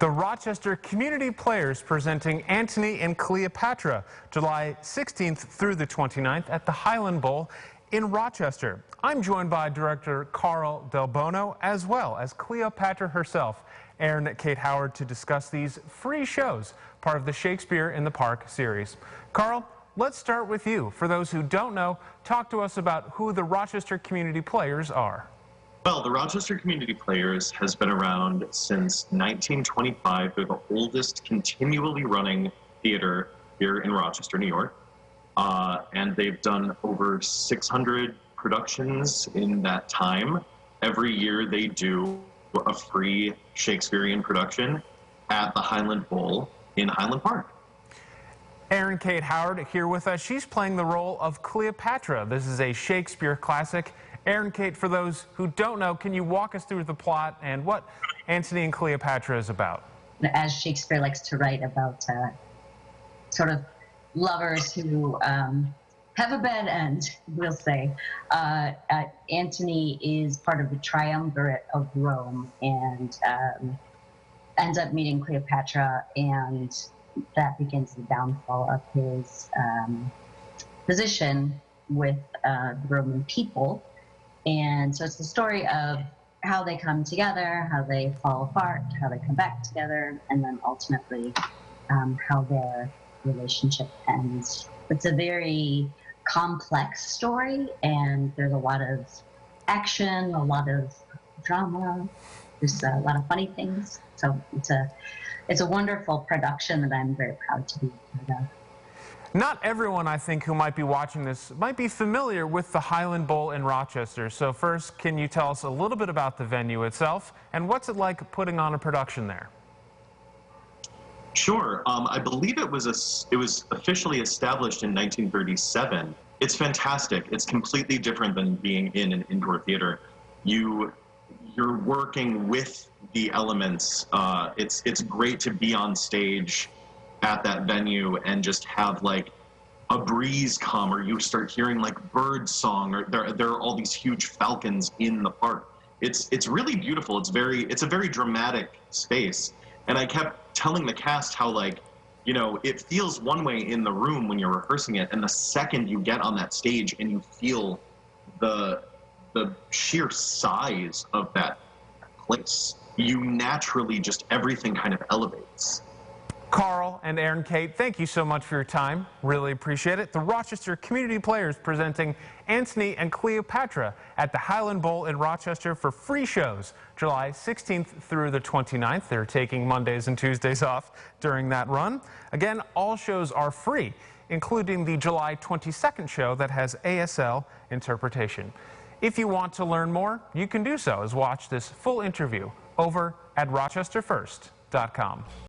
The Rochester Community Players presenting Antony and Cleopatra, July 16th through the 29th at the Highland Bowl in Rochester. I'm joined by director Carl Del Bono, as well as Cleopatra herself, Erin Kate Howard, to discuss these free shows, part of the Shakespeare in the Park series. Carl, let's start with you. For those who don't know, talk to us about who the Rochester Community Players are. Well, the Rochester Community Players has been around since 1925. They're the oldest continually running theater here in Rochester, New York. And they've done over 600 productions in that time. Every year they do a free Shakespearean production at the Highland Bowl in Highland Park. Erin Kate Howard here with us. She's playing the role of Cleopatra. This is a Shakespeare classic. Erin Kate, for those who don't know, can you walk us through the plot and what Antony and Cleopatra is about? As Shakespeare likes to write about sort of lovers who have a bad end, we'll say. Antony is part of the triumvirate of Rome and ends up meeting Cleopatra, and that begins the downfall of his position with the Roman people. And so it's the story of how they come together, how they fall apart, how they come back together, and then ultimately how their relationship ends. It's a very complex story, and there's a lot of action, a lot of drama, there's a lot of funny things. So it's a wonderful production that I'm very proud to be part of. Not everyone, I think, who might be watching this might be familiar with the Highland Bowl in Rochester. So first, can you tell us a little bit about the venue itself, and what's it like putting on a production there? Sure. I believe it was officially established in 1937. It's fantastic. It's completely different than being in an indoor theater. You're working with the elements. It's great to be on stage at that venue and just have like a breeze come, or you start hearing like bird song, or there are all these huge falcons in the park. It's really beautiful. It's a very dramatic space. And I kept telling the cast how, like, you know, it feels one way in the room when you're rehearsing it, and the second you get on that stage and you feel the sheer size of that place, you naturally just, everything kind of elevates. Carl and Erin Kate, thank you so much for your time. Really appreciate it. The Rochester Community Players presenting Antony and Cleopatra at the Highland Bowl in Rochester for free shows, July 16th through the 29th. They're taking Mondays and Tuesdays off during that run. Again, all shows are free, including the July 22nd show that has ASL interpretation. If you want to learn more, you can do so, as watch this full interview over at rochesterfirst.com.